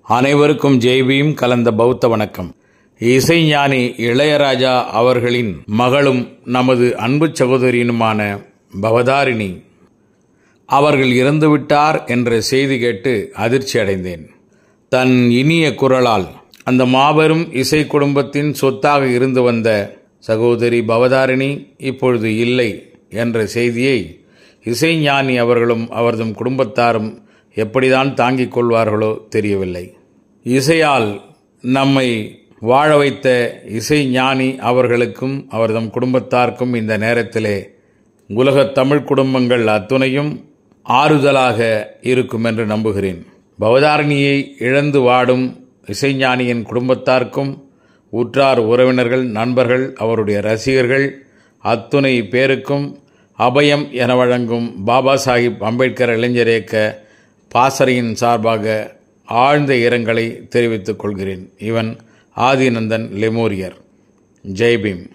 அனைவருக்கும் ஜெய்பீம் கலந்த பௌத்த வணக்கம். இசைஞானி இளையராஜா அவர்களின் மகளும் நமது அன்பு சகோதரியுமான பவதாரிணி அவர்கள் இறந்துவிட்டார் என்ற செய்தி கேட்டு அதிர்ச்சி அடைந்தேன். தன் இனிய குரலால் அந்த மாபெரும் இசை குடும்பத்தின் சொத்தாக இருந்து வந்த சகோதரி பவதாரிணி இப்பொழுது இல்லை என்ற செய்தியை இசைஞானி அவர்களும் அவரதும் குடும்பத்தாரும் எப்படிதான் தாங்கிக் கொள்வார்களோ தெரியவில்லை. இசையால் நம்மை வாழ வைத்த இசை ஞானி அவர்களுக்கும் அவர்தம் குடும்பத்தாருக்கும் இந்த நேரத்திலே உலகத் தமிழ் குடும்பங்கள் அத்துணையும் ஆறுதலாக இருக்கும் என்று நம்புகிறேன். பவதாரணியை இழந்து வாடும் இசைஞானியின் குடும்பத்தாருக்கும் உற்றார் உறவினர்கள், நண்பர்கள், அவருடைய ரசிகர்கள் அத்துணை பேருக்கும் அபயம் என வழங்கும் பாபா சாஹிப் அம்பேத்கர் இளைஞர் இயக்க பாசறையின் சார்பாக ஆழ்ந்த இரங்கலை தெரிவித்துக் கொள்கிறேன். இவன் ஆதிநந்தன் லெமோரியர். ஜெய்பீம்.